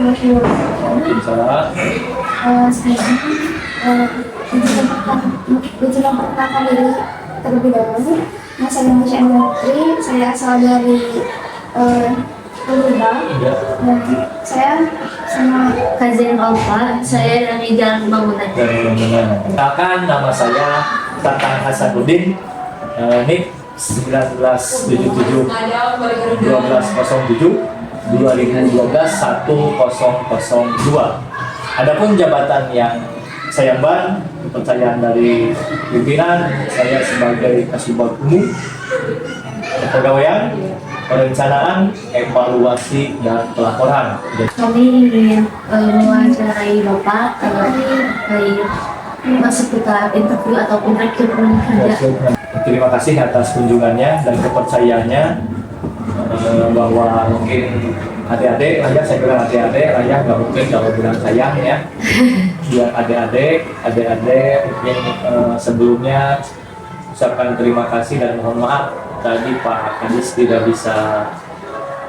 Waalaikumsalam. Saya memperkenalkan diri terlebih dahulu. Nama saya Musya Andri, saya asal dari Peluda. Ya. Dan saya sama Kazin Alfa, saya dari Jalan Pembangunan. Dari Pembangunan. Kenalkan, nama saya Tatang Hasanuddin. NIK 1977 1207 2012 1002. Adapun jabatan yang saya emban, kepercayaan dari pimpinan, saya sebagai Kasubag Umum, Kepegawaian, Perencanaan, Evaluasi, dan Pelaporan. Kami ingin mewawancarai Bapak terkait seputar interview ataupun rekrutmen kerja. Terima kasih atas kunjungannya dan kepercayaannya, bahwa mungkin adik-adik, saya bilang adik-adik, nggak mungkin kalau bilang sayang ya. Biar adik-adik mungkin sebelumnya ucapkan terima kasih dan mohon maaf tadi Pak Kadis tidak bisa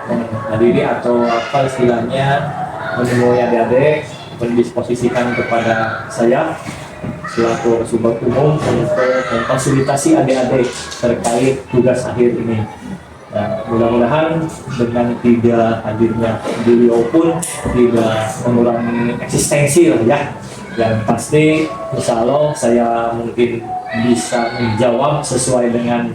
menghadiri atau apa istilahnya menemui adik-adik, mendisposisikan kepada saya selaku Kasubag Umum untuk memfasilitasi adik-adik terkait tugas akhir ini. Nah, mudah-mudahan dengan tidak hadirnya beliau pun tidak mengurangi eksistensi lah ya. Yang pasti insya Allah saya mungkin bisa menjawab sesuai dengan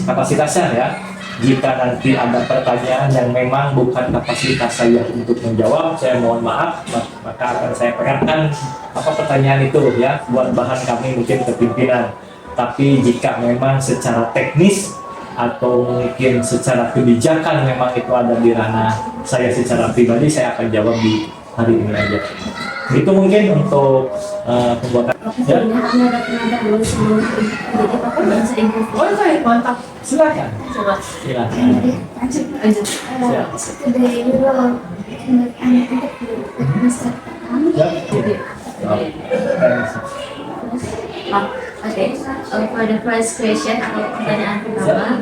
kapasitasnya ya. Jika nanti ada pertanyaan yang memang bukan kapasitas saya untuk menjawab, saya mohon maaf, maka akan saya perhatikan apa pertanyaan itu ya, buat bahan kami mungkin ke pimpinan. Tapi jika memang secara teknis atau mungkin secara kebijakan memang itu ada di ranah saya secara pribadi, saya akan jawab di hari ini aja. Itu mungkin untuk pembuatan. Ya. Oh, baik, mantap. Silakan. Coba. Silakan. lanjut. Siap. Today we will conduct an interview with Mr. Tatang. Ya. Okay. For the first question atau pertanyaan pertama,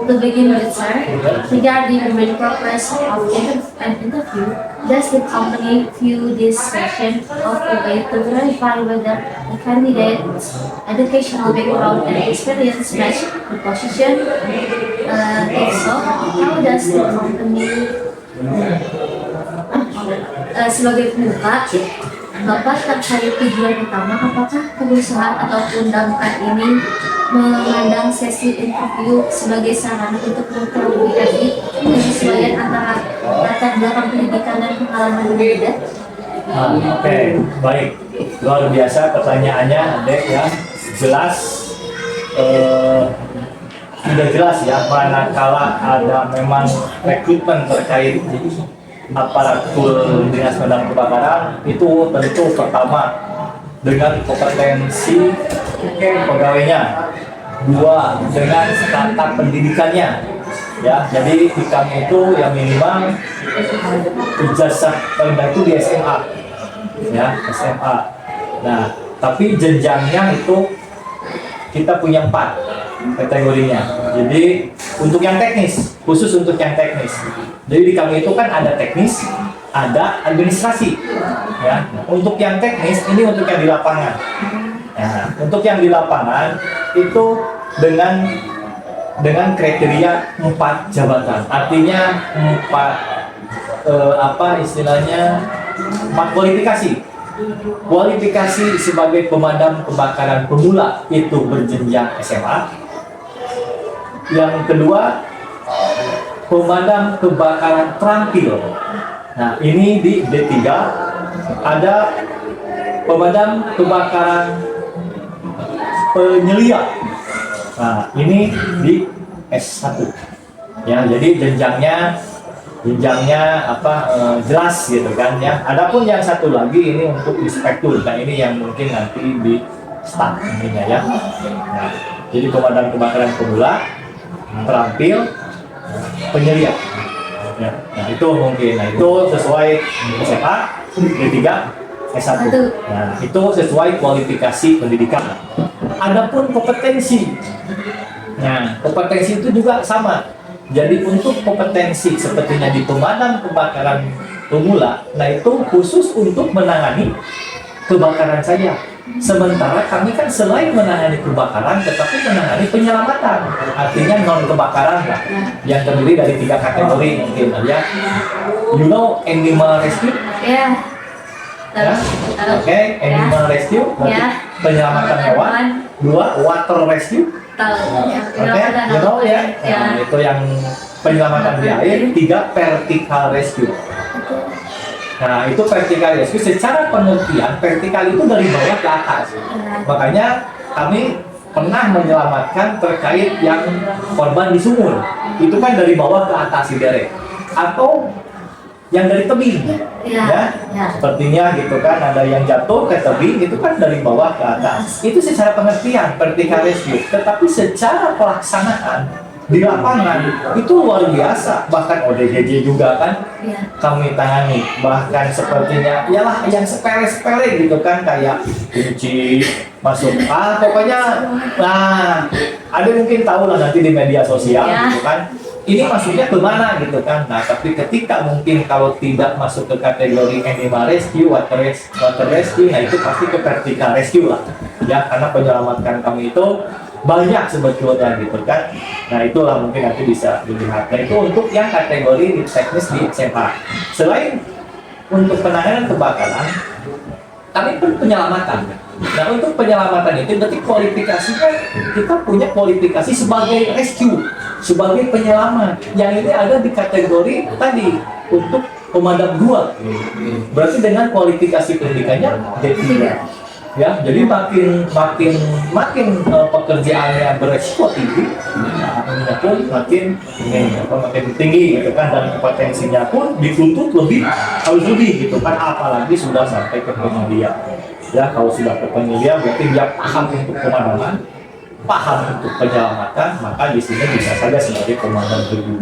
to begin with, sir, regarding the purpose of an interview, does the company view this session of a way to verify whether the candidate's educational background and experience match the position? If so, how does the company sebagai pembuka, Bapak terkait tujuan utama, apakah perusahaan ataupun damkar ini memandang sesi interview sebagai sarana untuk memperbaiki penyesuaian antara latar belakang pendidikan dan pengalaman berbeda? Oke, baik. Luar biasa pertanyaannya, Dek ya. Jelas, sudah jelas ya, manakala ada memang rekrutmen terkait aparatur dinas pemadam kebakaran, itu tentu pertama dengan kompetensi pegawainya, dua dengan strata pendidikannya ya. Jadi di kami itu yang minimal ijazah terendah itu di SMA ya, SMA. Nah, tapi jenjangnya itu kita punya 4 kategorinya. Jadi untuk yang teknis, khusus untuk yang teknis. Jadi di kami itu kan ada teknis, ada administrasi. Ya. Nah, untuk yang teknis ini untuk yang di lapangan. Nah, untuk yang di lapangan itu dengan kriteria 4 jabatan. Artinya 4 kualifikasi. Kualifikasi sebagai pemadam kebakaran pemula itu berjenjang SMA. Yang kedua, pemadam kebakaran terampil. Nah, ini di D3 ada pemadam kebakaran penyelia. Nah, ini di S1. Ya, jadi jenjangnya jelas gitu kan ya. Adapun yang satu lagi ini untuk inspektur. Nah, ini yang mungkin nanti di start ininya ya. Nah, jadi pemadam kebakaran pemula, terampil, penyelia. Ya, nah itu mungkin, itu sesuai SMA, D3, S1. Nah, itu sesuai kualifikasi pendidikan. Adapun kompetensi, nah kompetensi itu juga sama. Jadi untuk kompetensi sepertinya di pemadam kebakaran pemula. Nah itu khusus untuk menangani kebakaran saja. Sementara kami kan selain menangani kebakaran, tetapi menangani penyelamatan. Artinya non kebakaran lah, yang terdiri dari 3 kategori mungkin ya. You know animal rescue? Ya. Ya? Oke, animal rescue, berarti penyelamatan hewan. 2, water rescue. Tahu. Oke, you know ya. Nah, itu yang penyelamatan di air. 3, vertical rescue. Nah, itu vertical rescue secara pengertian vertikal itu dari bawah ke atas. Makanya kami pernah menyelamatkan terkait yang korban di sumur. Itu kan dari bawah ke atas direct. Atau yang dari tebing. Ya. Sepertinya gitu kan, ada yang jatuh ke tebing itu kan dari bawah ke atas. Itu secara pengertian vertical rescue. Tetapi secara pelaksanaan di lapangan itu luar biasa, bahkan ODGJ juga kan kami tangani, bahkan sepertinya ialah yang sepele-sepele gitu kan, kayak kunci masuk pokoknya nah ada mungkin tahu lah nanti di media sosial gitu kan, ini masuknya ke mana gitu kan. Nah tapi ketika mungkin kalau tidak masuk ke kategori animal rescue, water rescue, nah itu pasti ke vertical rescue lah ya, karena penyelamatkan kami itu banyak sebetulnya gitu kan. Nah itulah mungkin nanti bisa dilihat. Nah itu untuk yang kategori teknis di SMA. Selain untuk penanganan kebakaran, kami pun penyelamatan. Nah untuk penyelamatan itu berarti kualifikasinya kita punya kualifikasi sebagai rescue, sebagai penyelamat. Yang ini ada di kategori tadi untuk pemadam 2. Berarti dengan kualifikasi pendidikannya D3. Ya, jadi makin pekerjaannya beresiko tinggi, nah, pun makin tinggi gitu kan, dan kompetensinya pun dituntut harus lebih gitu kan, apalagi sudah sampai ke penyelia. Ya, kalau sudah ke penyelia berarti dia paham untuk pemadaman, paham untuk penyelamatan, maka di sini bisa saja sebagai komandan regu.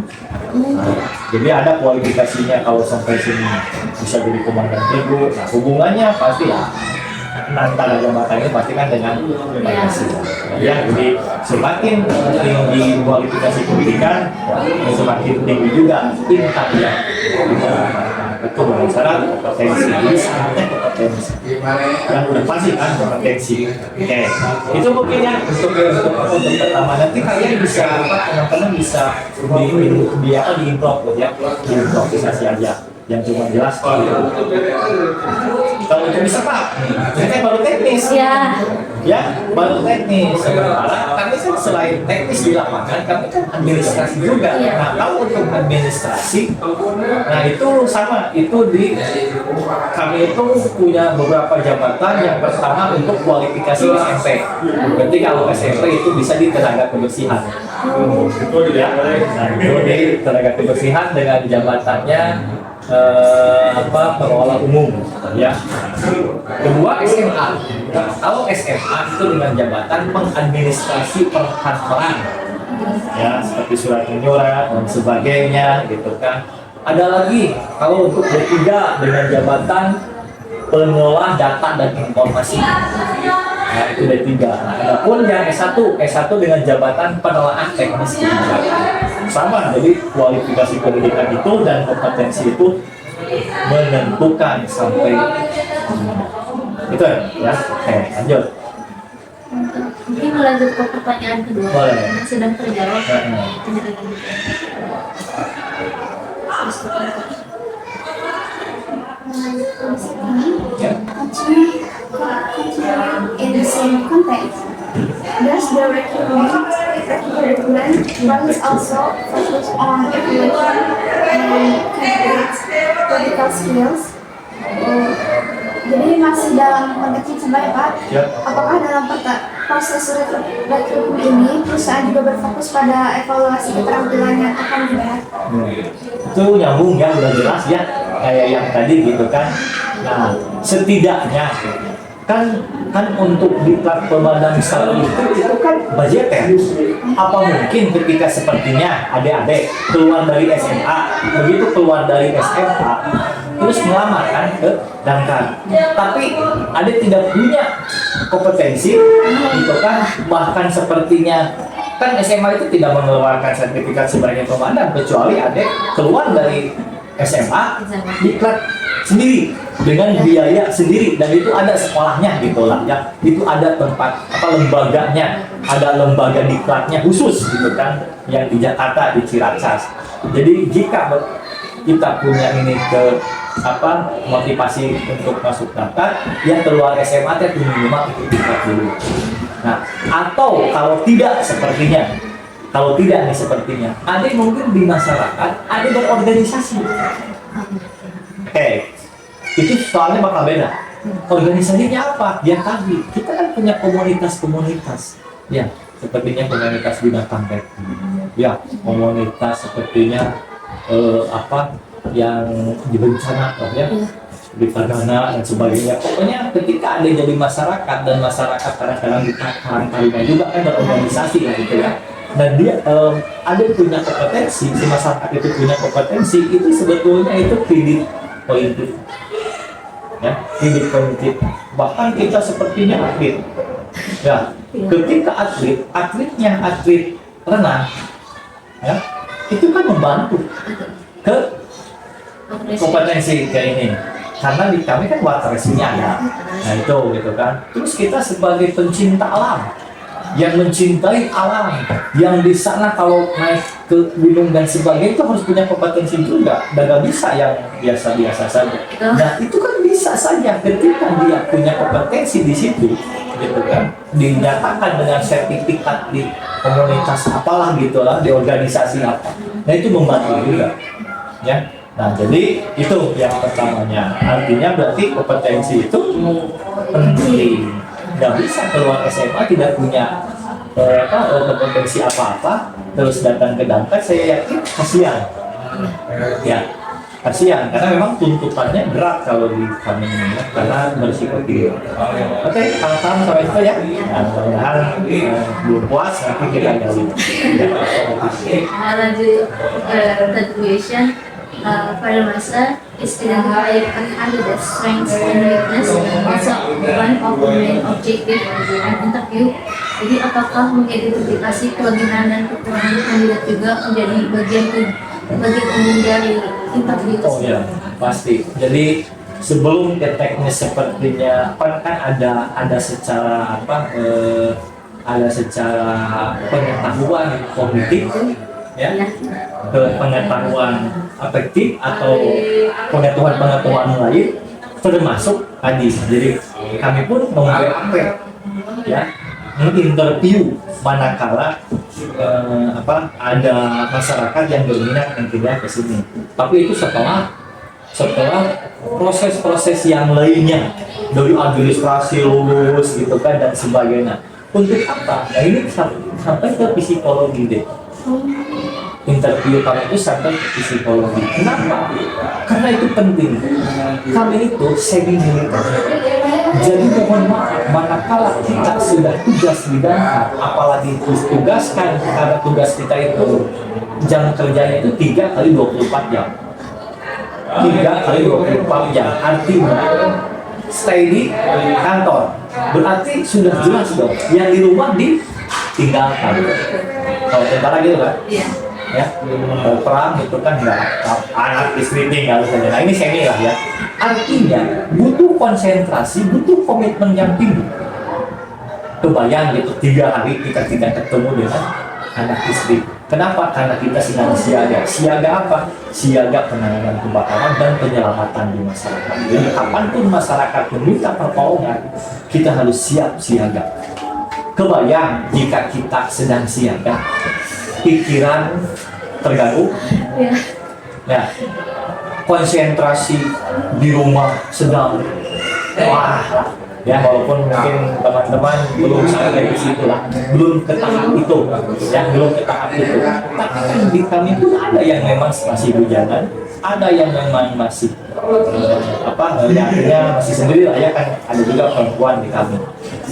Nah, jadi ada kualifikasinya kalau sampai sini bisa jadi komandan regu. Nah, hubungannya pasti ya antara jabatan ini pasti kan dengan Pancasila. Ya, jadi semakin tinggi kualifikasi pendidikan, semakin tinggi juga intaknya. Itu berdasarkan kompetensi, kompetensi. Yang udah pasti kan kompetensi. Oke, itu mungkin ya untuk pertama. Nanti kalian bisa teman-teman bisa diimprovisasi aja. Yang cuma jelas kalau untuk bisa Pak, ini baru teknis ya baru teknis. Sementara kami kan selain teknis di lapangan, kami kan administrasi juga. Nah kalau untuk administrasi, nah itu sama, itu kami itu punya beberapa jabatan. Yang pertama untuk kualifikasi SMP. Berarti kalau SMP itu bisa di tenaga kebersihan. Ya, nah itu di tenaga kebersihan dengan jabatannya pengelola umum ya. Kedua SMA. Kalau SMA itu dengan jabatan pengadministrasi perkantoran ya, seperti surat menyurat dan sebagainya gitu kan. Ada lagi kalau untuk D3 dengan jabatan pengelola data dan informasi. Nah itu D3. Nah, adapun yang S1 dengan jabatan penelaah teknis sama, jadi kualifikasi pendidikan itu dan kompetensi itu menentukan sampai itu ya. Oke, lanjut. Mungkin melanjut ke pertanyaan kedua. Boleh. Yang sedang terjawab. Continuing in the same context, does the recruitment is also focus on evaluation and candidates' political skills? Jadi masih dalam konteks yang sama ya Pak? Apakah dalam proses rekrutmen ini perusahaan juga berfokus pada evaluasi keterampilannya atau kandidat? Itu nyambung ya, udah jelas ya, kayak yang tadi gitu kan. Nah setidaknya kan untuk diklat pemadam satu itu kan budgeter. Apa mungkin ketika sepertinya adik-adik keluar dari SMA, begitu keluar dari SMA terus melamar kan ke Damkar, tapi adik tidak punya kompetensi gitu kan, bahkan sepertinya kan SMA itu tidak mengeluarkan sertifikat sebagai pemadam kecuali adik keluar dari SMA diklat sendiri dengan biaya sendiri, dan itu ada sekolahnya gitu lah ya, itu ada tempat lembaganya, ada lembaga diklatnya khusus gitu kan yang di Jakarta di Ciracas. Jadi jika kita punya ini ke motivasi untuk masuk daftar, yang keluar SMA itu minimal ikut diklat dulu. Nah, atau kalau tidak sepertinya, ada mungkin di masyarakat ada berorganisasi. Itu soalnya bakal beda. Organisasinya apa? Ya tadi, kita kan punya komunitas-komunitas. Ya, sepertinya komunitas binatang ya, komunitas sepertinya yang direncanakan ya, di Tagana dan sebagainya. Pokoknya ketika ada jadi masyarakat, dan masyarakat kadang-kadang ditahan juga kan berorganisasi lah gitu ya. Dan dia ada punya kompetensi, si masyarakat itu punya kompetensi, itu sebetulnya itu kredit politik. Ya, kredit politik. Bahkan kita sepertinya atlet. Ya, ketika atletnya atlet renang, ya, itu kan membantu ke kompetensi kayak ini. Karena di kami kan water racing-nya ada. Nah itu gitu kan. Terus kita sebagai pencinta alam, yang mencintai alam, yang di sana kalau naik ke gunung dan sebagainya itu harus punya kompetensi juga, dan gak bisa yang biasa-biasa saja. Nah itu kan bisa saja ketika dia punya kompetensi di situ, gitu kan, dinyatakan dengan sertifikat di komunitas apalah gitulah, di organisasi apa. Nah itu membantu juga, ya. Nah jadi itu yang pertamanya. Artinya berarti kompetensi itu penting. Nggak bisa keluar SMA tidak punya kompetensi apa-apa, terus datang ke Dangkat, saya yakin kasihan. Ya, kasihan karena memang tuntutannya berat kalau di kami ini ya, karena berisiko tinggi. Oke, paham sampai itu ya. Nah, mudah-mudahan belum puas nanti kita gali. Lanjut third question. For the master is identify a candidate's strengths and weakness, also one of the main objective and interview. Jadi apakah mengidentifikasi kelebihan dan kekurangan kandidat juga menjadi bagian umum dari interview? Oh ya, pasti. Jadi sebelum ke teknis sepertinya kan ada secara ada secara pengetahuan kognitif ya, pengetahuan afektif atau pengetahuan lain termasuk tadi. Jadi kami pun membuat ya, menginterview manakala ada masyarakat yang berminat dan tidak ke sini. Tapi itu setelah proses-proses yang lainnya dari administrasi lulus gitu kan dan sebagainya. Untuk apa? Nah ini sampai ke psikologi deh. Interview kami itu sampai ke psikologi. Kenapa? Karena itu penting. Kami itu semi militer. Jadi mohon maaf, manakala kita sudah tugas di Dangkat, apalagi ditugaskan, karena tugas kita itu jam kerjanya itu 3 kali 24 jam. 3 kali 24 jam. Artinya stay di kantor. Berarti sudah jelas dong. Yang di rumah ditinggalkan. Kalau tentara gitu kan? Iya. Ya, perang itu kan nggak anak istri tinggal saja. Nah ini semi lah ya. Artinya butuh konsentrasi, butuh komitmen yang tinggi. Kebayang gitu 3 hari kita tidak ketemu dengan anak istri. Kenapa? Karena kita sedang siaga. Siaga apa? Siaga penanganan kebakaran dan penyelamatan di masyarakat. Jadi kapanpun masyarakat meminta pertolongan, kita harus siap siaga. Kebayang jika kita sedang siaga, pikiran terganggu, ya, konsentrasi di rumah sedang ya, walaupun mungkin teman-teman belum sampai di situ lah, belum ke tahap itu, ya, belum ke tahap itu. Tapi kan di kami pun ada yang memang masih bujangan, ada yang memang masih artinya masih sendiri lah ya, kan ada juga perempuan di kami.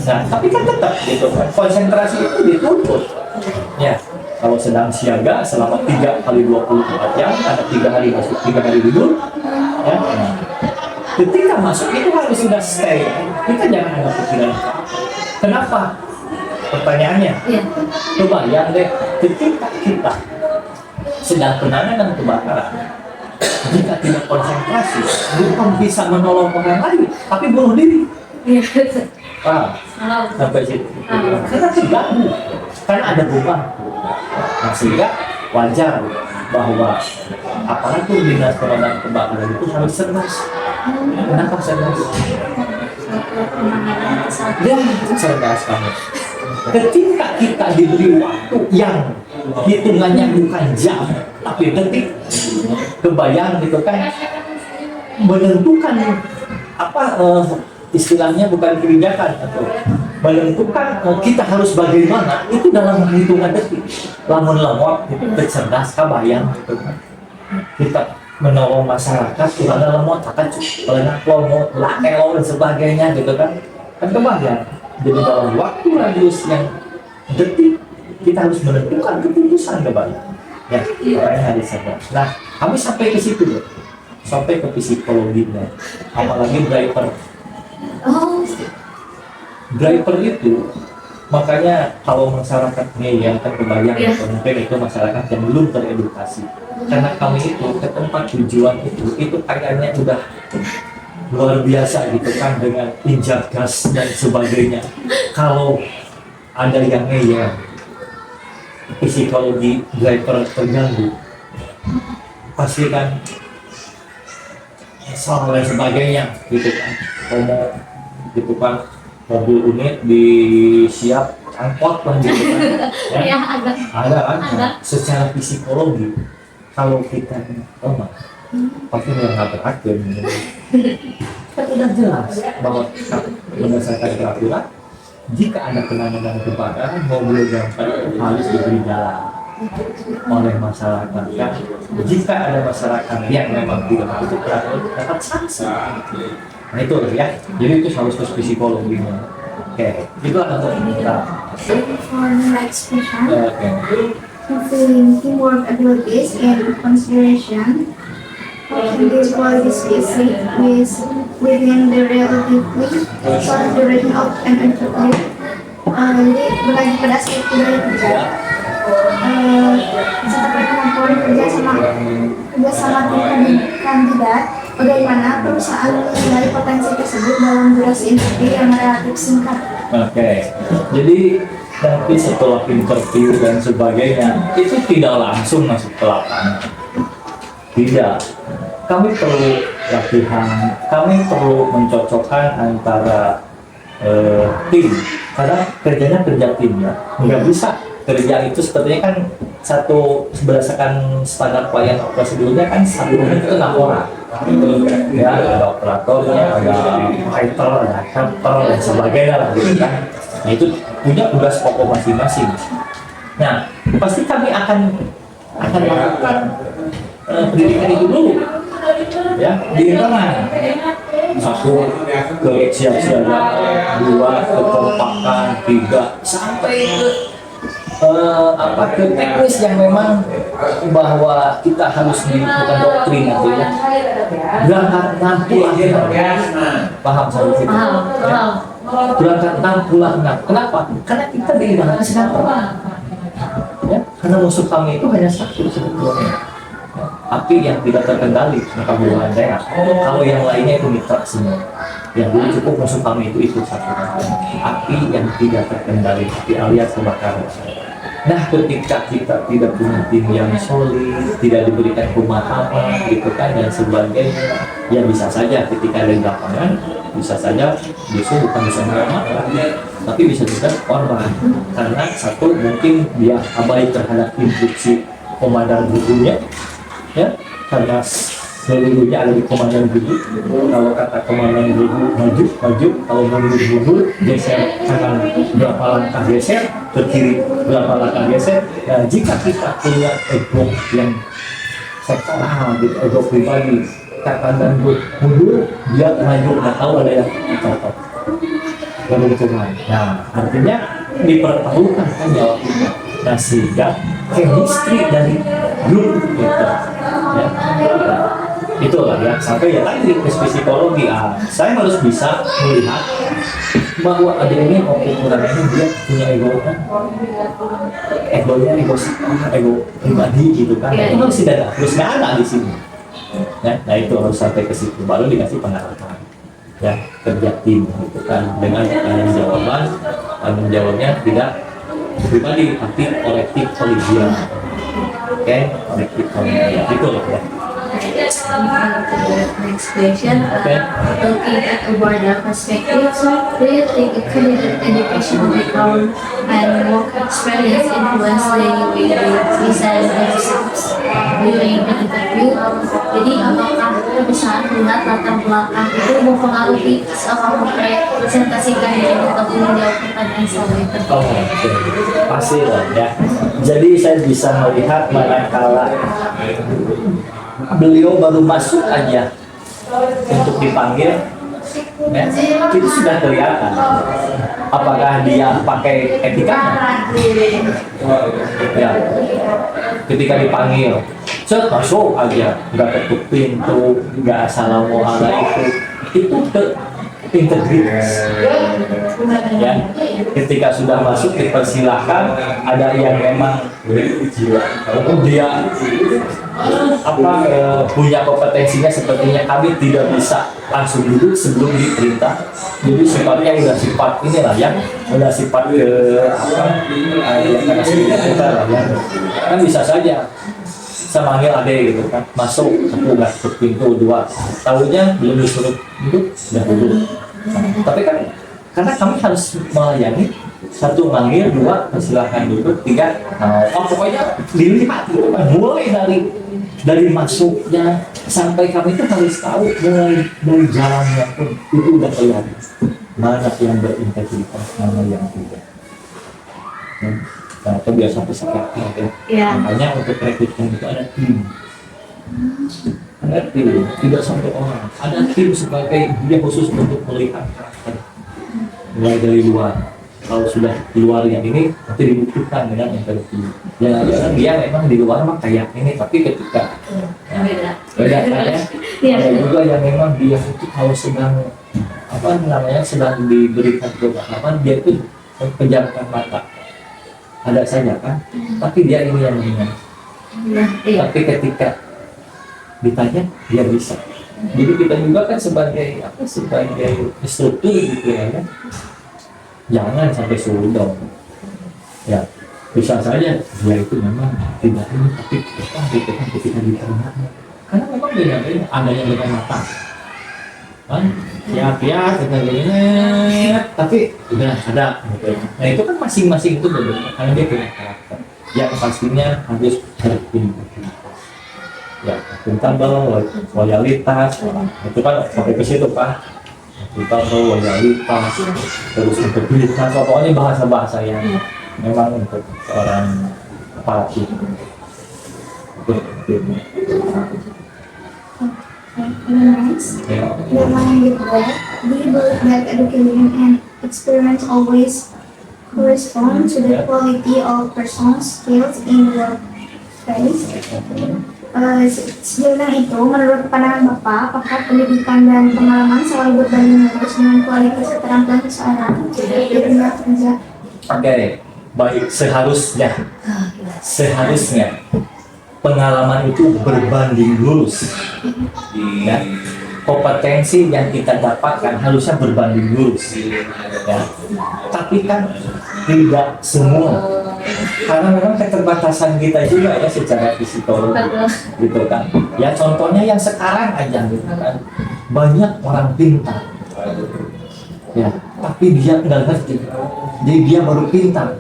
Nah, tapi kan tetap gitu kan, konsentrasi itu dituntut, ya. Kalau sedang siaga selama 3 kali 24 jam, ada 3 hari masuk, 3 hari tidur, ya. Nah, ketika masuk itu harus sudah stay. Kita jangan ada pikiran. Kenapa? Pertanyaannya. Kebayang deh, ketika kita sedang penanganan kebakaran, jika tidak konsentrasi bukan bisa menolong orang lain tapi bunuh diri. Iya. Paham? Sampai situ. Karena terganggu, karena ada beban. Nah, sehingga wajar bahwa aparatur dinas pemadam kebakaran itu harus cerdas. Kenapa cerdas? Ya, cerdas kamu. Ketika kita diberi waktu yang hitungannya bukan jam, tapi detik, kebayang gitu kan, menentukan apa istilahnya bukan kebijakan atau menentukan kita harus bagaimana itu dalam hitungan detik. Lamun lemot itu cerdas kabayang gitu kan. Kita menolong masyarakat kurang lemot akan banyak lemot lakelo dan sebagainya gitu kan kebayang. Jadi dalam waktu radius yang detik kita harus menentukan keputusan kebayang ya makanya harus cerdas. Nah kami sampai ke situ loh, sampai ke psikologinya, apalagi driver. Oh, Driver itu makanya kalau masyarakat nih yang terbayang Iya. mungkin itu masyarakat yang belum teredukasi karena kami itu ke tempat tujuan itu kayaknya udah luar biasa gitu kan dengan injak gas dan sebagainya. Kalau ada yang ngeyel psikologi driver terganggu pasti kan salah dan sebagainya gitu kan, ngomong gitu kan mobil unit disiap angkot lah gitu kan ya ya. agak. Ada kan Ada. secara psikologi kalau kita lemah pasti nggak berhakim kan udah jelas bahwa berdasarkan peraturan jika ada penanganan kebakaran mobil dampak harus diberi jalan oleh masyarakat kan. Jika ada masyarakat yang memang tidak masuk peraturan dapat sanksi. Nah itu ya, jadi itu harus ke psikologinya. Oke, itu ada untuk kita. For the next question, Oke. fulfilling teamwork abilities in consideration, how can these qualities be achieved within the relatively short duration of an objective? Jadi berlagi pada aspek budaya kerja, serta kemampuan kerjasama tim kandidat, bagaimana perusahaan menilai potensi tersebut dalam durasi interview yang relatif singkat. Oke, jadi nanti setelah interview dan sebagainya itu tidak langsung masuk ke lapangan. Tidak, kami perlu latihan, kami perlu mencocokkan antara tim, karena kerjanya kerja tim ya, nggak bisa kerja itu sepertinya kan satu berdasarkan standar pelayanan prosedurnya kan satu unit itu 6 orang. Ya, ada operatornya, ada fighter, ada helper dan sebagainya lah gitu kan. Nah itu punya tugas pokok masing-masing. Nah pasti kami akan melakukan pendidikan itu dulu, ya di internal. Satu kesiapsiagaan, dua kekompakan, tiga sampai ke teknis yang memang bahwa kita harus bukan doktrin artinya berangkat 6 pulang 6 paham saya itu Paham. berangkat 6 pulang 6 kenapa? Karena kita diibaratkan sedang perang ya, karena musuh kami itu hanya satu sebetulnya api yang tidak terkendali maka buruan daerah kalau yang lainnya itu mitra semua yang dulu cukup musuh kami itu satu api yang tidak terkendali api alias kebakaran. Nah ketika kita tidak punya tim yang solid, tidak diberikan pemahaman gitu kan dan sebagainya, ya bisa saja ketika ada di lapangan bisa saja justru bukan bisa menyelamatkan tapi bisa juga korban karena satu mungkin dia abai terhadap instruksi komandan gurunya ya karena seluruhnya ada di komandan guru. Kalau kata komandan guru maju, kalau mundur geser kanan berapa langkah geser, ke kiri berapa langkah geser. Nah, jika kita punya ego yang sektoral, ego pribadi, kanan mundur, dia maju, nggak tahu ada yang cocok keuntungan. Nah, artinya dipertaruhkan kan jawab kita. Nah, sehingga chemistry dari grup itu, ya, itulah ya sampai ya tadi ke psikologi. Saya harus bisa melihat bahwa ada ini ukuran ini dia punya ego kan, ego pribadi gitu kan. Itu harus tidak terus nggak ada di sini. Ya, nah itu harus sampai ke situ baru dikasih pengarahan ya, kerja tim gitu kan, dengan tanggung jawabnya tidak pribadi tapi kolektif kolegial. Oke, kolektif kolegial itu loh ya. Next question, Okay. looking at a broader perspective, do you think a candidate's educational background and work experience influence the way they design themselves during an interview? Jadi apakah kita bisa melihat latar belakang itu mempengaruhi seorang mempresentasikan diri ataupun menjawab pertanyaan selama interview? Oh, oke. Pasti lah ya. Jadi saya bisa melihat manakala beliau baru masuk aja untuk dipanggil, ya, itu sudah kelihatan apakah dia pakai etika. Ya, ketika dipanggil, set masuk aja, nggak ketuk pintu, nggak assalamualaikum, itu integritas. Ya, ketika sudah masuk dipersilahkan, ada yang memang dia punya kompetensinya sepertinya kami tidak bisa langsung duduk sebelum diperintah, jadi sifatnya udah sifat inilah ya, udah sifat yang karena kita lah ya, kan bisa saja saya manggil ade gitu kan, masuk aku nggak ke pintu dua, tahunya belum disuruh duduk sudah duduk. Tapi kan karena kami harus melayani, satu manggil, dua persilahkan duduk, tiga pokoknya dilihat gitu kan, mulai dari masuknya sampai kami itu harus tahu mulai dari jalannya pun itu udah kelihatan mana yang berintegritas, mana yang tidak. Nah, itu biasa pesakit ya. Ya. Makanya untuk rekrutmen itu ada tim. Ada tim, tidak satu orang. Ada tim sebagai dia khusus untuk melihat karakter. Mulai dari luar. Kalau sudah keluar yang ini, nanti dibuktikan dengan interview. Ya, dia memang di luar mah kayak ini, tapi ketika beda kan ya. Ada juga yang memang dia itu kalau sedang sedang diberikan pengalaman, dia itu pejamkan mata. Ada saja kan, tapi dia ini yang ringan. Iya. Tapi ketika ditanya dia bisa. Jadi kita juga kan sebagai instruktur gitu ya kan, jangan sampai suruh dong. Ya bisa saja dia itu memang tidak ini, tapi ketika ditanya, karena memang beda ada yang dengan mata kan, ya kita gini, tapi udah ada gitu. Nah itu kan masing-masing itu berbeda karena dia punya karakter. Ya pastinya harus berintegritas. Ya akuntabel, loyalitas, itu kan sampai ke situ Pak. Akuntabel, loyalitas, terus integritas, pokoknya bahasa-bahasa yang memang untuk seorang kepala itu. Next, Ya. the line with that, do you believe that education and experience always correspond to the quality of personal skills in workplace? Sejauh itu, menurut pandangan Bapak, apakah pendidikan dan pengalaman selalu berbanding lurus dengan kualitas keterampilan seseorang di dunia kerja? Oke, baik, seharusnya pengalaman itu berbanding lurus. Ya. Kompetensi yang kita dapatkan harusnya berbanding lurus. Ya. Tapi kan tidak semua. Karena memang keterbatasan kita juga ya secara psikologi. Gitu kan. Ya contohnya yang sekarang aja gitu kan. Banyak orang pintar. Ya, tapi dia nggak ngerti. Jadi dia baru pintar.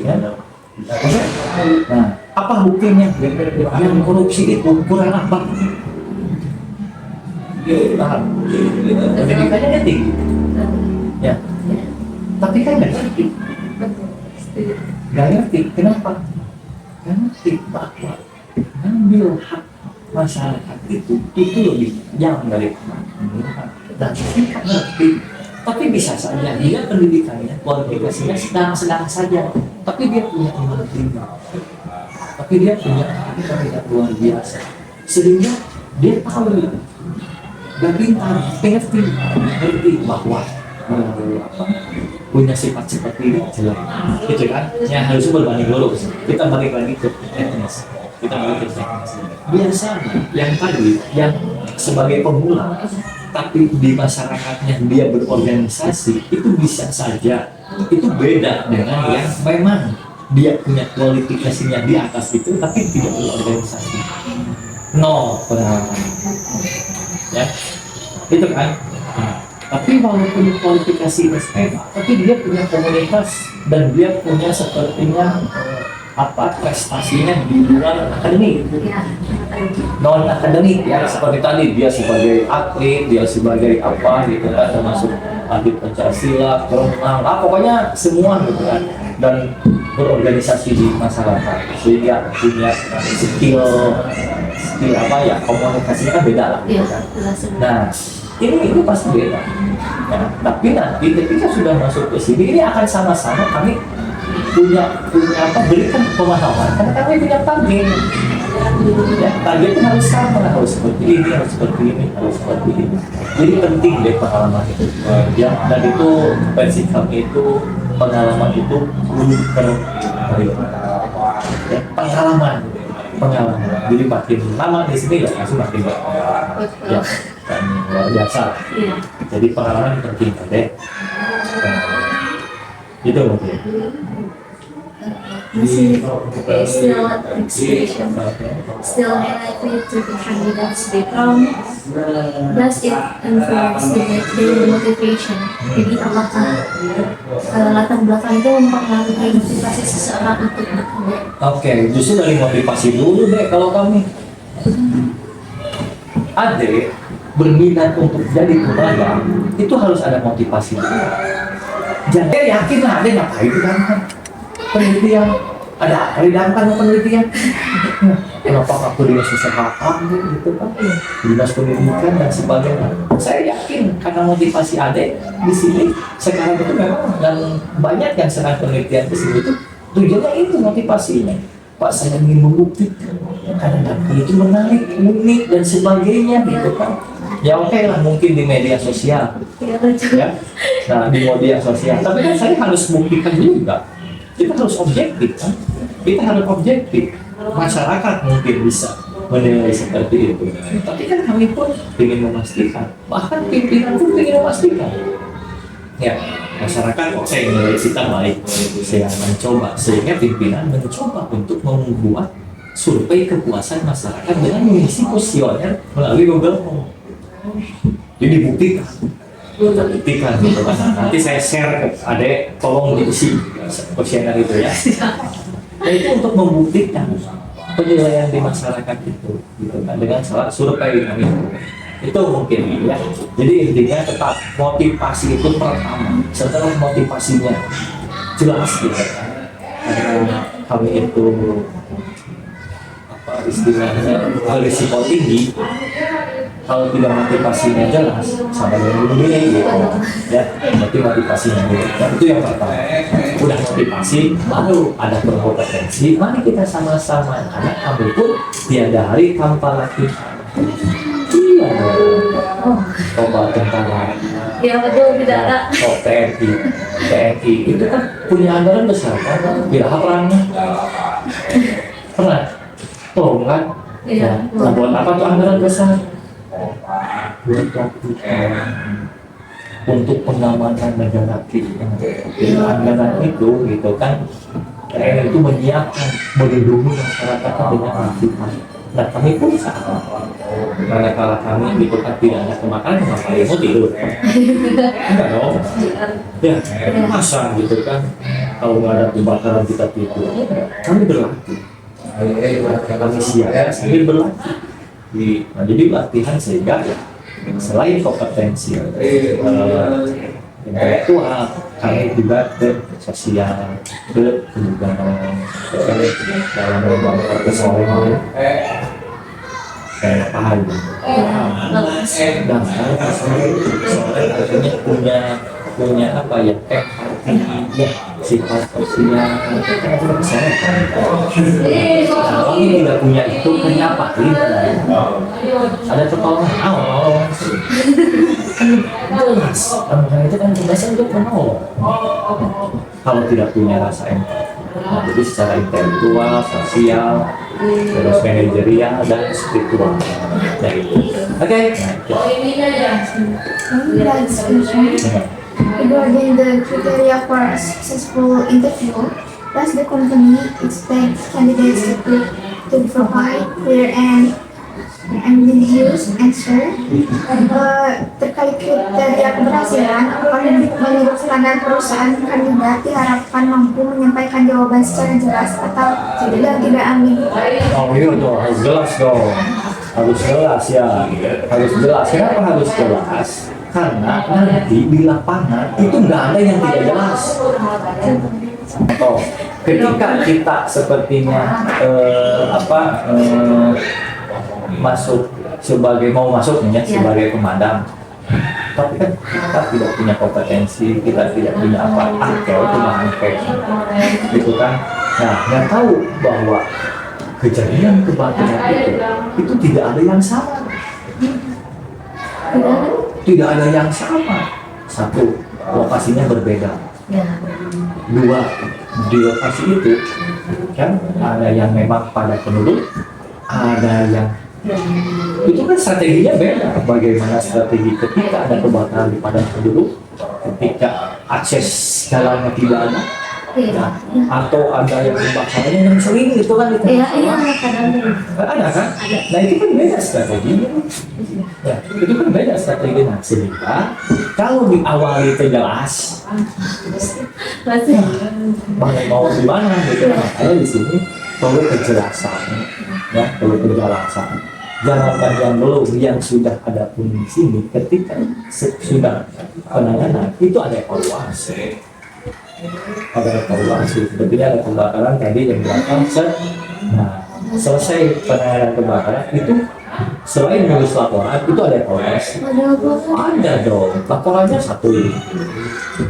Ya. Nah, apa buktinya? Yang korupsi itu kurang apa? Paham? Pendidikannya tinggi. Ya. Tapi kan nggak ngerti. Nggak ngerti. Kenapa? Nggak ngerti bahwa ngambil hak masyarakat itu lebih jauh dari pemerintahan. Dan nggak ngerti. Tapi bisa saja dia pendidikannya, kualifikasinya sedang saja. Tapi dia punya iman tinggi. Tapi dia punya hati yang luar biasa. Sehingga dia tahu dan pintar, ngerti bahwa punya sifat seperti ini jelek, gitu kan? Yang harusnya berbanding lurus. Kita balik lagi ke etnis. kita balik ke teknis. Biasanya yang tadi, yang sebagai pemula, tapi di masyarakatnya dia berorganisasi, itu bisa saja itu beda dengan yang memang dia punya kualifikasinya di atas itu, tapi tidak berorganisasi, nol pengalaman, ya itu kan. Nah, tapi walaupun kualifikasi SMA, tapi dia punya komunitas dan dia punya sepertinya prestasinya di luar akademik, Ya, non akademik, ya seperti tadi dia sebagai atlet, dia sebagai apa gitu kan, termasuk atlet pencaksilat, berenang, pokoknya semua gitu kan, dan berorganisasi di masyarakat sehingga punya skill komunikasinya kan beda lah ya, gitu kan. jelas. Nah, ini pasti beda. Ya, tapi nanti ketika sudah masuk ke sini, ini akan sama-sama kami punya berikan pemahaman, karena kami punya target. Ya, targetnya harus sama, harus seperti ini, harus seperti ini, harus seperti ini. Jadi penting deh pengalaman itu. Ya, dan itu prinsip kami itu pengalaman itu guru ya, pengalaman. Jadi makin lama di sini ya masih makin ya, dan luar biasa. Iya. Jadi pengalaman penting deh. Itu mungkin. Masih still expression, still highlighted to the candidate's background. Does it influence the daily motivation? Jadi apakah latar belakang itu mempengaruhi motivasi seseorang untuk bekerja? Oke, justru dari motivasi dulu deh kalau kami. Ade berminat untuk jadi pedagang itu harus ada motivasi dulu. Jangan yakin lah Ade ngapain di Damkar penelitian, ada apa di Damkar penelitian? Kenapa aku dinas kesehatan gitu kan, dinas pendidikan dan sebagainya. Saya yakin karena motivasi Ade di sini sekarang itu memang, dan banyak yang sedang penelitian di sini itu tujuannya itu motivasinya. Pak, saya ingin membuktikan karena Damkar itu menarik, unik dan sebagainya gitu kan. Ya oke lah mungkin di media sosial, ya. Nah di media sosial, tapi kan saya harus buktikan juga. Kita harus objektif kan. Kita harus objektif. Masyarakat mungkin bisa menilai seperti itu. Tapi kan kami pun ingin memastikan, bahkan pimpinan pun ingin memastikan. Ya, masyarakat saya menilai kita baik, saya akan coba, sehingga pimpinan mencoba untuk membuat survei kepuasan masyarakat dengan mengisi kuesioner melalui Google Form. Jadi buktikan gitu kan. Nanti saya share ke Ade, tolong diisi kuesioner itu ya. Nah itu untuk membuktikan penilaian di masyarakat itu, gitu kan, dengan salah survei kami itu mungkin ya. Jadi intinya tetap motivasi itu pertama. Setelah motivasinya jelas gitu, karena kami itu istilahnya berisiko tinggi. Kalau tidak motivasinya jelas, sama dengan bunuh diri gitu. Ya, berarti motivasinya dulu. Nah, itu yang pertama. Udah motivasi, baru ada berkompetensi. Mari kita sama-sama, karena kami pun tiada hari tanpa lagi. Iya, coba tentara. Ya betul, tidak ada. TNI itu kan punya anggaran besar kan? Bila perangnya pernah? Oh kan? Iya. Nah, buat apa tuh anggaran besar? Untuk pengamanan negara kita. Jadi anggaran itu gitu kan, TNI itu menyiapkan melindungi masyarakat dengan aktivitas. Nah kami pun sama. Karena kalau kami gitu kan tidak ada kebakaran, kenapa mau tidur? Enggak dong. Ya masa gitu kan, kalau nggak ada kebakaran kita tidur. Kami berlatih. Kami siap sambil berlatih. Nah, jadi latihan sehingga selain kompetensi intelektual, kami juga ke sosial, ke kebugaran, dalam membangun persoalan kayak apa aja. Dan soalnya artinya punya apa ya, ya sifat sosial, kalau ini tidak punya itu kenapa ada pertolongan jelas orang itu kan tugasnya untuk menolong. Kalau tidak punya rasa empati, jadi secara intelektual, sosial terus manajerial dan spiritual. Nah, itu. Oke. Next question. Regarding the criteria for a successful interview, does the company expect candidates to provide clear and ambiguous answer? Terkait kriteria keberhasilan, apakah menurut standar perusahaan kandidat diharapkan mampu menyampaikan jawaban secara jelas atau tidak ambigu? Oh iya dong, harus jelas dong. Harus jelas ya. Harus jelas. Kenapa harus jelas? Karena nanti di lapangan itu nggak ada yang tidak jelas. Contoh, ketika kita sepertinya masuk mau masuk nih ya, sebagai pemadam, tapi kan kita tidak punya kompetensi, kita tidak punya angkel, cuma angkel, gitu kan. Nah, nggak tahu bahwa kejadian kebakaran itu tidak ada yang sama. Tidak ada yang sama. Satu, lokasinya berbeda. Dua, di lokasi itu kan ada yang memang pada penduduk, ada yang itu kan strateginya beda. Bagaimana strategi ketika ada kebakaran di padat penduduk, ketika akses jalannya tidak ada, atau ada yang kebakarannya yang sering itu kan itu ada kan? Nah itu kan beda strateginya. Ya, itu kan beda strateginya. Sehingga kalau diawali jelas, mau di mana gitu, makanya di sini perlu kejelasan, ya perlu kejelasan. Jangan yang belum yang sudah ada pun di sini ketika sudah penanganan itu ada evaluasi. Ada evaluasi, sebetulnya ada kebakaran tadi yang belakang nah selesai penanganan kebakaran itu selain menulis laporan itu ada evaluasi. Ada dong, laporannya satu,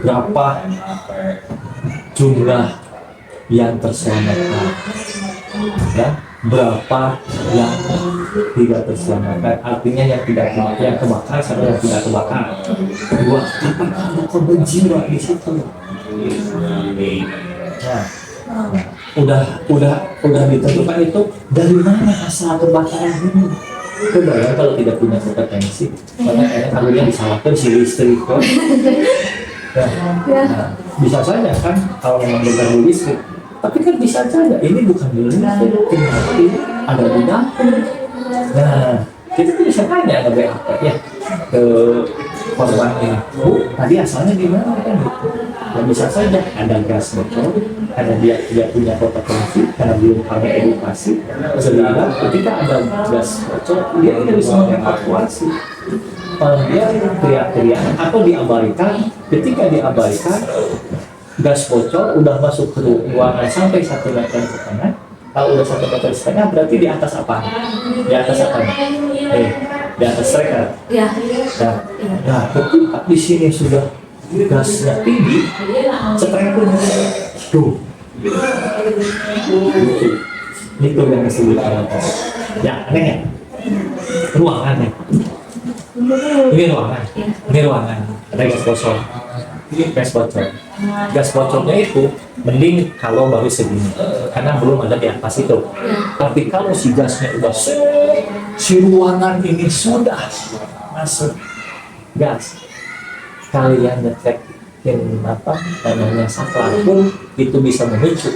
berapa jumlah yang terselamatkan, ya berapa yang tidak terselamatkan, artinya yang kebakar sama yang tidak kebakar. Dua, apakah ada korban jiwa di situ? Nah, udah ditentukan itu dari mana asal kebakaran ini. Kebayang kalau tidak punya kompetensi, makanya akhirnya disalahkan si listrik kan. Nah, bisa saja kan kalau memang bukan listrik, tapi kan bisa saja ini bukan listrik, kenapa ini ada di dapur. Nah, kita bisa tanya ke BAP ya, ke korban ini, Bu, tadi asalnya di mana kan gitu. Dan bisa saja ada gas bocor, karena dia tidak punya kompetensi, karena belum ada edukasi, sehingga ketika ada gas bocor dia tidak bisa mengevakuasi. Kalau dia teriak-teriak atau diabaikan, ketika diabaikan gas bocor udah masuk ke ruangan sampai 1,5 meter. Kalau udah 1,5 meter berarti di atas apa? Di atas apa? Di atas striker. Ya. Nah, ketika di sini sudah gasnya tinggi, striker tuh. Itu yang kesulitan. Ya, aneh ya. Ruangan ya. Ini ruangan. Ada gas bocor. Gas bocor. Gas bocornya itu mending kalau baru segini, karena belum ada di atas itu. Tapi kalau si gasnya udah si ruangan ini sudah masuk gas, kalian detekin namanya saklar pun itu bisa memicu,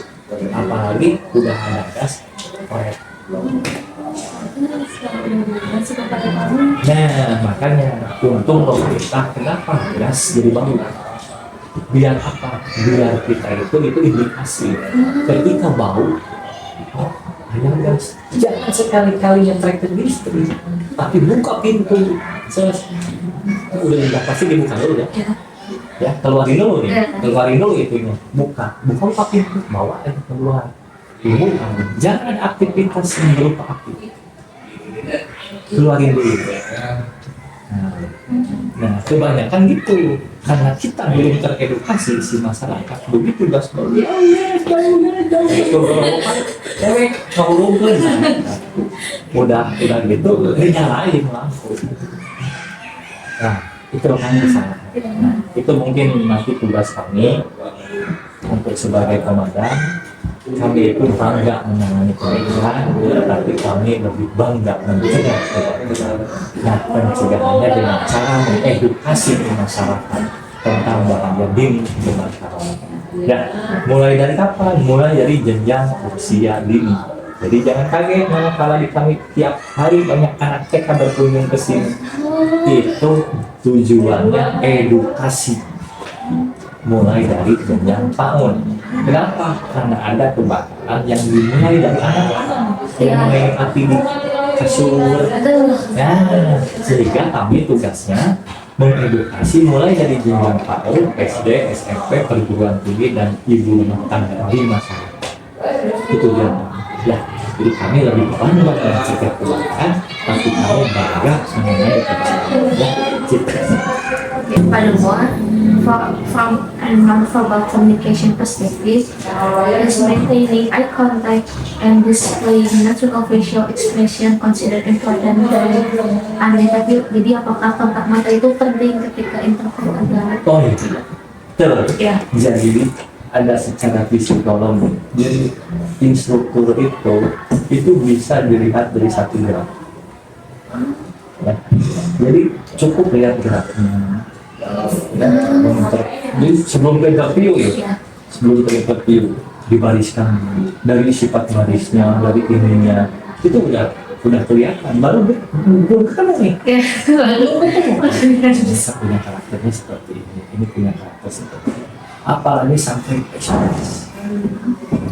apalagi udah ada gas proyek. Nah makanya untung pemerintah kenapa gas jadi bau. Biar apa? Biar kita itu indikasi ketika bau, oh ada gas. Jangan sekali-kali nyetrek ke listrik, tapi buka pintu. Udah pasti dibuka dulu ya. Ya keluarin dulu itunya. Buka pintu, bawa aja keluar. Jangan aktivitas yang berupa api. Keluarin dulu. Nah, kebanyakan gitu karena kita belum teredukasi si masyarakat. Begitu gas bau, cewek ngurungkan, udah gitu dinyalain lampu. Nah, itu kan kesalahan. Nah, itu mungkin nanti tugas kami untuk sebagai komandan kami itu bangga menangani pernikahan, tapi kami lebih bangga mencegah kebakaran. Nah, pencegahannya dengan cara mengedukasi masyarakat tentang bahaya dini kebakaran. Ya, mulai dari kapan? Mulai dari jenjang usia dini. Jadi jangan kaget manakala di kami tiap hari banyak anak TK berkunjung ke sini. Itu tujuannya edukasi. Mulai dari jenjang PAUD. Kenapa? Karena ada kebakaran yang dimulai dari anak-anak yang main api di kasur. Nah, sehingga kami tugasnya mengedukasi mulai dari jenjang PAUD, SD, SMP, perguruan tinggi, dan ibu rumah tangga di masyarakat. Itu dia. Ya, jadi kami lebih bangga mencegah kebakaran, tapi kami bangga mengenai kebakaran. Ya, gitu. Furthermore, from a non-verbal communication perspective, is maintaining eye contact and displaying natural facial expression considered important than uninterview. Jadi apakah kontak mata itu penting ketika interview agar Oh iya, betul. Ya. Jadi ada secara psikologi. Jadi instruktur itu bisa dilihat dari satu gerak. Ya. Jadi cukup lihat geraknya. Ya, jadi sebelum ke interview ya, sebelum ke interview dibariskan dari sifat barisnya, dari ininya itu udah kelihatan. Baru belum ketemu nih. Bisa punya karakternya seperti ini punya karakter seperti ini. Apalagi sampai express.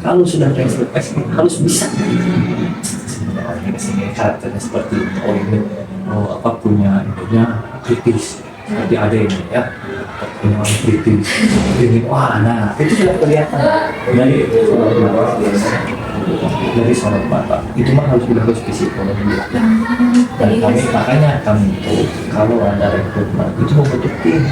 Kalau sudah express harus bisa. Ini karakternya seperti ini. Oh ini, punya ininya kritis. Seperti ada ini ya, punya kritis. Ini nah itu sudah kelihatan dari sorot mata. Itu mah harus psikologi. Dan makanya kami itu kalau ada rekrutmen itu membentuk tim.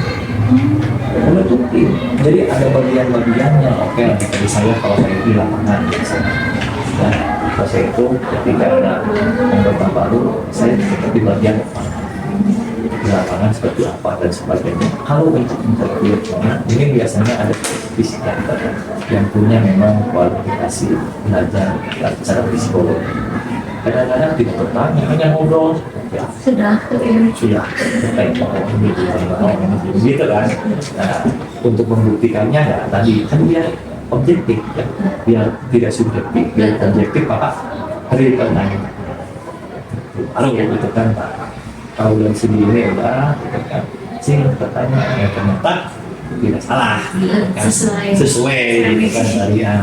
Jadi ada bagian-bagiannya. Oke, tadi saya kalau saya di lapangan misalnya, nah kalau saya itu ketika ada anggota baru, saya tetap di bagian di lapangan seperti apa dan sebagainya. Kalau untuk interviewnya, ini biasanya ada psikiater yang punya memang kualifikasi belajar secara psikologi. Kadang-kadang tidak bertanya, hanya ngobrol. Ya, sudah terkait ini gitu kan. Nah, untuk membuktikannya ya tadi kan biar objektif ya, biar tidak subjektif, biar objektif maka hari pertanyaan baru gitu kan Pak. Kalau dari segi ini udah gitu kan sih pertanyaan ya ternyata tidak salah kan? sesuai gitu kan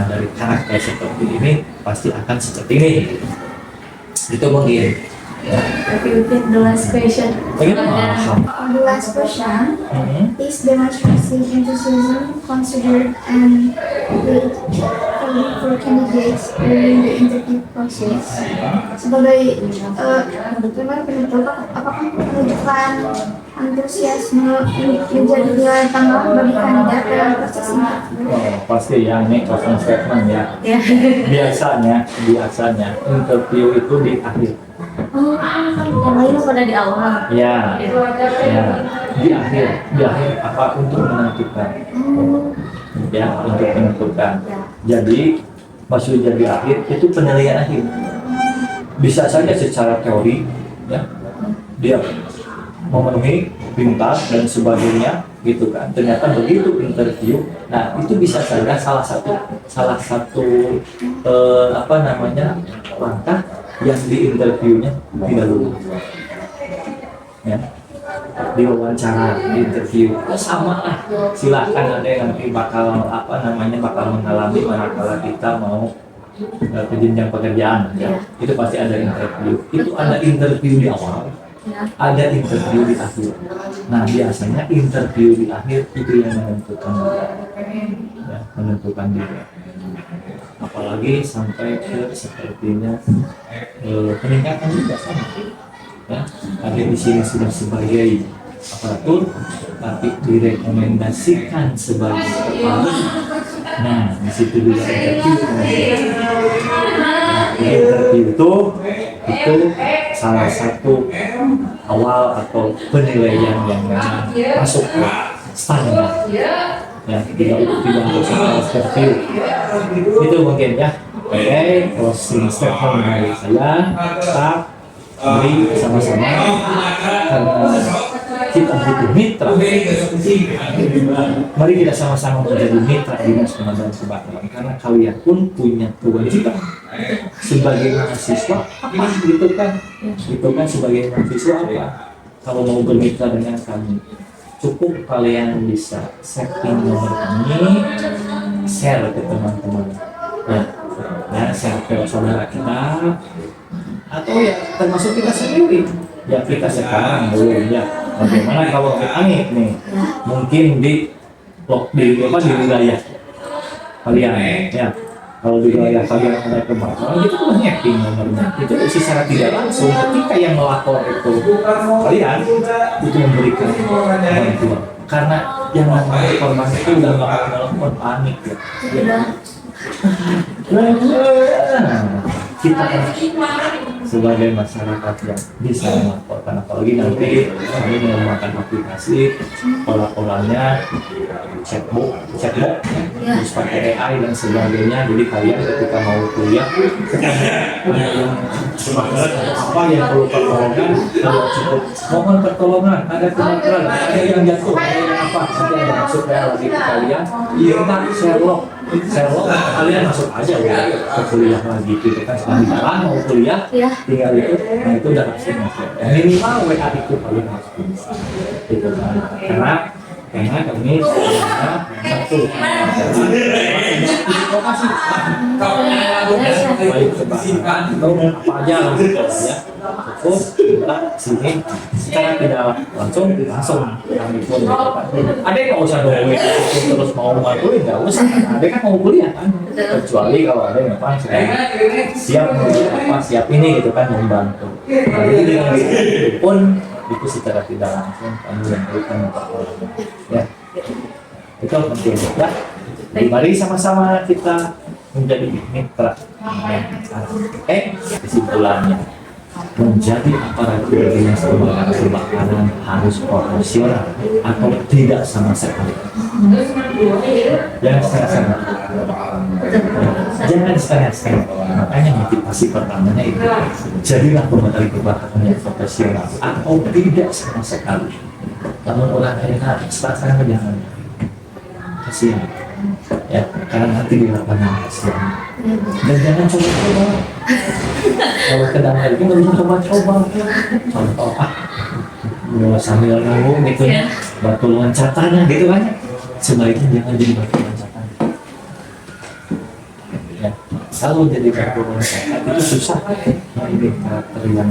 dari karakter seperti ini pasti akan seperti ini itu mungkin. the last question? The last question is demonstrating enthusiasm considered and weighed for candidates during the interview process. Sebagai bagaimana penutup, apakah menunjukkan antusiasme menjadi nilai tambah bagi kandidat dalam proses interview? Pasti ya, ini closing statement ya. Biasanya interview itu di akhir. Yang lain pada di awal. Ya, di akhir apa untuk menentukan? Ya, untuk menentukan. Jadi maksudnya di akhir itu penilaian akhir. Bisa saja secara teori, ya, dia memenuhi pintar dan sebagainya, gitu kan. Ternyata begitu interview, nah itu bisa saja salah satu langkah yang di interviewnya tidak lulus. Ya, di wawancara, di interview, sama lah. Silakan ada yang nanti bakal mengalami manakala kita mau ke jenjang pekerjaan. Ya. Itu pasti ada interview. Itu ada interview di awal, ada interview di akhir. Nah biasanya interview di akhir itu yang menentukan diri. Apalagi sampai ke sepertinya peningkatan juga sama. Ya, ada di sini sudah sebagai aparatur, tapi direkomendasikan sebagai kepala. Nah, di situ juga interview itu salah satu awal atau penilaian yang masuk ke standar. Ya, tidak untuk interview Itu mungkin ya. Oke, closing statement dari saya. Kita beri sama-sama karena kita butuh mitra. Mari kita sama-sama menjadi mitra dinas pemadam kebakaran karena kalian pun punya kewajiban sebagai mahasiswa apa gitu kan sebagai mahasiswa apa kalau mau bermitra dengan kami cukup kalian bisa setting nomor kami, share ke teman-teman ya share ke saudara kita atau ya termasuk kita sendiri ya kita sekarang dulu ya bagaimana kalau amit nih mungkin di wilayah kalian ya kalau di wilayah kalian ada kebakaran itu kan hacking nomornya itu secara tidak langsung ketika yang melapor itu kalian itu memberikan bantuan karena yang namanya korban itu udah nggak telepon panik ya kita sebagai masyarakat yang bisa melaporkan apalagi nanti kami menggunakan aplikasi pola-polanya chatbot terus pakai AI dan sebagainya jadi kalian ketika mau kuliah ada yang apa yang perlu pertolongan kalau cukup mohon pertolongan ada kebakaran ada yang jatuh ada yang apa nanti ada masuk lagi ke kalian kita Sherlock kalian masuk aja ya ke kuliah lagi gitu kan sekali jalan mau kuliah tinggal itu nah itu udah pasti masuk minimal WA itu kalian masuk gitu kan karena kami satu lokasi baik kebakaran atau apa aja lah ya cukup kita sini secara tidak langsung kami pun ada yang nggak usah nungguin terus mau bantuin nggak usah ada kan mau kuliah kan kecuali kalau ada yang memang siap ini gitu kan membantu nah jadi dengan pun itu secara tidak langsung kami yang berikan pertolongan ya itu penting ya jadi mari sama-sama kita menjadi mitra kesimpulannya menjadi aparatur dinas pemadam kebakaran harus profesional atau tidak sama sekali jangan setengah-setengah makanya motivasi pertamanya itu jadilah pemadam kebakaran yang profesional atau tidak sama sekali namun orang enak sekarang jangan kasihan ya karena nanti di lapangan kasihan dan jangan coba-coba kalau kedang lagi nggak bisa coba-coba contoh sambil nunggu gitu ya batu loncatannya gitu kan sebaiknya jangan jadi batu loncatan ya kalau jadi batu loncatan itu susah nah ini karakter yang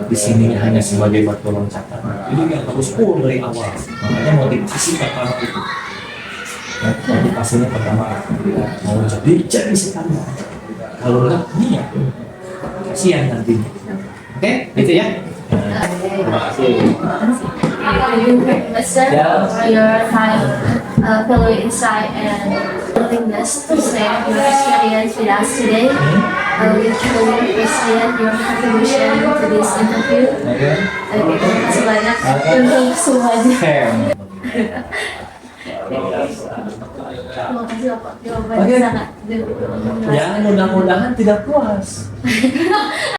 di sini hanya sebagai batu loncatan jadi yang harus full dari awal makanya motivasi pertama itu motivasinya pertama mau jadi sekali kalau enggak niat kasihan nantinya oke gitu ya terima kasih Thank you very much, sir, for your time, fellow insight, and willingness to share your experience with us today. We truly appreciate your contribution to this interview. Okay, terima kasih banyak untuk semuanya. Terima kasih Bapak, jawabannya sangat. Ya mudah-mudahan tidak puas.